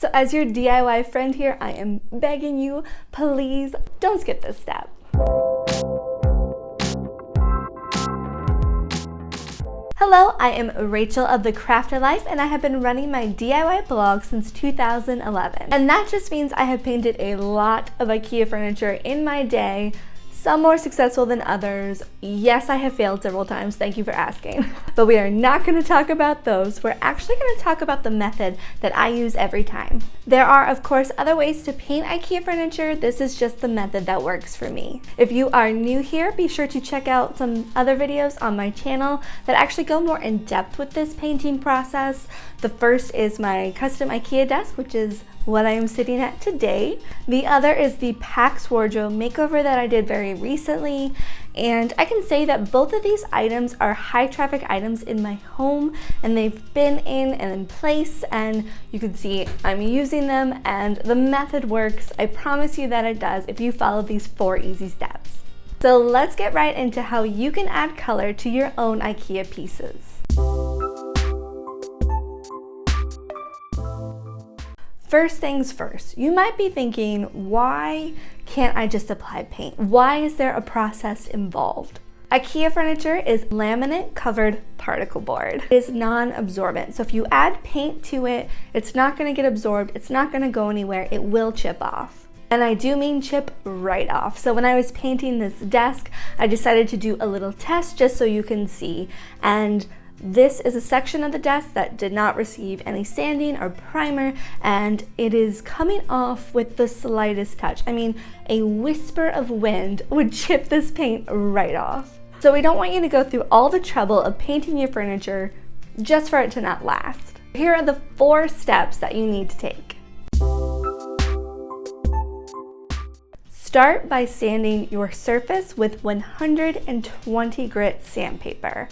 So as your DIY friend here, I am begging you, please don't skip this step. Hello, I am Rachel of The Crafter Life, and I have been running my DIY blog since 2011. And that just means I have painted a lot of IKEA furniture in my day, some more successful than others. Yes, I have failed several times, thank you for asking. But we are not going to talk about those. We're actually going to talk about the method that I use every time. There are, of course, other ways to paint IKEA furniture. This is just the method that works for me. If you are new here, be sure to check out some other videos on my channel that actually go more in depth with this painting process. The first is my custom IKEA desk, which is what I am sitting at today. The other is the PAX wardrobe makeover that I did very recently. And I can say that both of these items are high traffic items in my home, and they've been in place, and you can see I'm using them and the method works. I promise you that it does if you follow these 4 easy steps. So let's get right into how you can add color to your own IKEA pieces. First things first, you might be thinking, why can't I just apply paint? Why is there a process involved? IKEA furniture is laminate covered particle board. It is non-absorbent, so if you add paint to it, it's not going to get absorbed, it's not going to go anywhere, it will chip off. And I do mean chip right off. So when I was painting this desk, I decided to do a little test just so you can see. And this is a section of the desk that did not receive any sanding or primer, and it is coming off with the slightest touch. I mean, a whisper of wind would chip this paint right off. So we don't want you to go through all the trouble of painting your furniture just for it to not last. Here are the 4 steps that you need to take. Start by sanding your surface with 120 grit sandpaper.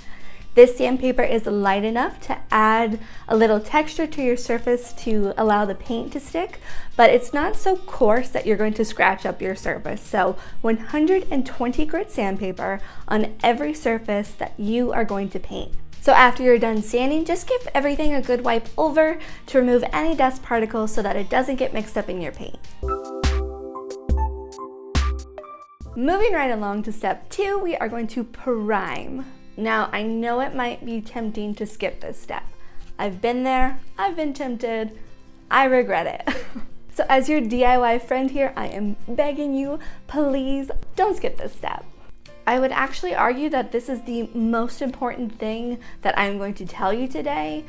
This sandpaper is light enough to add a little texture to your surface to allow the paint to stick, but it's not so coarse that you're going to scratch up your surface. So 120 grit sandpaper on every surface that you are going to paint. So after you're done sanding, just give everything a good wipe over to remove any dust particles so that it doesn't get mixed up in your paint. Moving right along to step 2, we are going to prime. Now, I know it might be tempting to skip this step. I've been there, I've been tempted, I regret it. So as your DIY friend here, I am begging you, please don't skip this step. I would actually argue that this is the most important thing that I'm going to tell you today.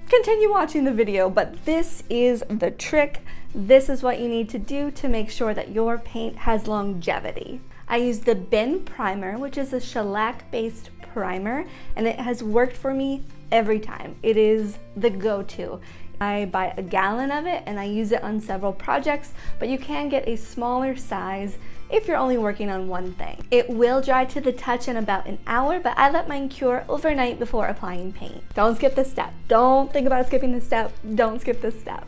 Continue watching the video, but this is the trick. This is what you need to do to make sure that your paint has longevity. I use the Bin Primer, which is a shellac-based primer, and it has worked for me every time. It is the go-to. I buy a gallon of it and I use it on several projects, but you can get a smaller size if you're only working on one thing. It will dry to the touch in about an hour, but I let mine cure overnight before applying paint. Don't skip this step. Don't think about skipping this step. Don't skip this step.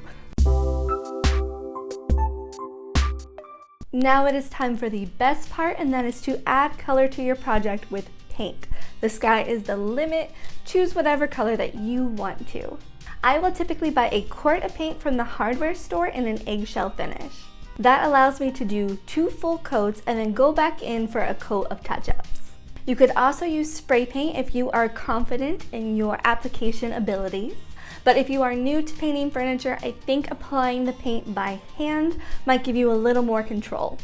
Now it is time for the best part, and that is to add color to your project with paint. The sky is the limit. Choose whatever color that you want to. I will typically buy a quart of paint from the hardware store in an eggshell finish. That allows me to do 2 full coats and then go back in for a coat of touch-ups. You could also use spray paint if you are confident in your application abilities. But if you are new to painting furniture, I think applying the paint by hand might give you a little more control.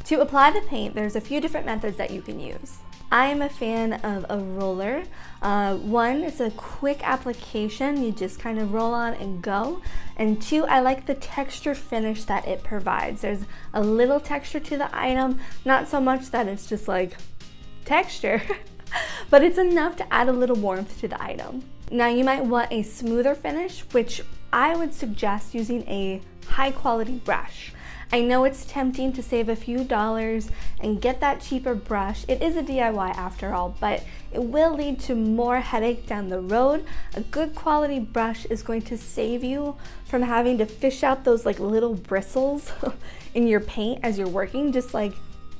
To apply the paint, there's a few different methods that you can use. I am a fan of a roller. One, it's a quick application. You just kind of roll on and go. And 2, I like the texture finish that it provides. There's a little texture to the item, not so much that it's just like texture, but it's enough to add a little warmth to the item. Now you might want a smoother finish, which I would suggest using a high quality brush. I know it's tempting to save a few dollars and get that cheaper brush. It is a DIY after all, but it will lead to more headache down the road. A good quality brush is going to save you from having to fish out those like little bristles in your paint as you're working. Just like,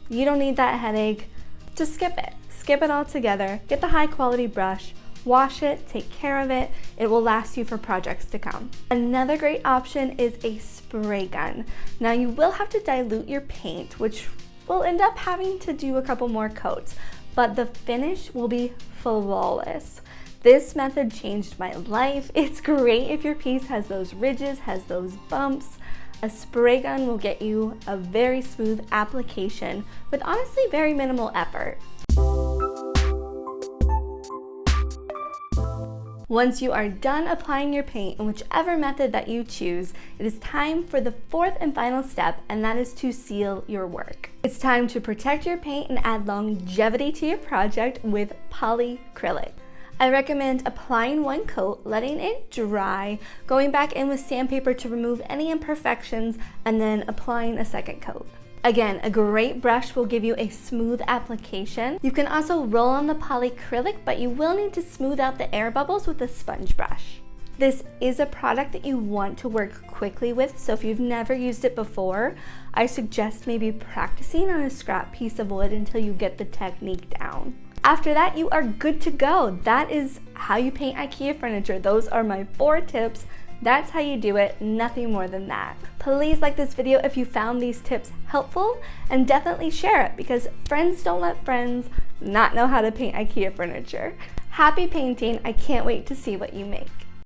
you don't need that headache. Just skip it. Skip it all together. Get the high quality brush. Wash it, take care of it. It will last you for projects to come. Another great option is a spray gun. Now you will have to dilute your paint, which will end up having to do a couple more coats, but the finish will be flawless. This method changed my life. It's great if your piece has those ridges, has those bumps. A spray gun will get you a very smooth application with honestly very minimal effort. Once you are done applying your paint in whichever method that you choose, it is time for the fourth and final step, and that is to seal your work. It's time to protect your paint and add longevity to your project with polyacrylic. I recommend applying one coat, letting it dry, going back in with sandpaper to remove any imperfections, and then applying a second coat. Again, a great brush will give you a smooth application. You can also roll on the polyacrylic, but you will need to smooth out the air bubbles with a sponge brush. This is a product that you want to work quickly with, so if you've never used it before, I suggest maybe practicing on a scrap piece of wood until you get the technique down. After that, you are good to go. That is how you paint IKEA furniture. Those are my 4 tips. That's how you do it, nothing more than that. Please like this video if you found these tips helpful, and definitely share it because friends don't let friends not know how to paint IKEA furniture. Happy painting, I can't wait to see what you make.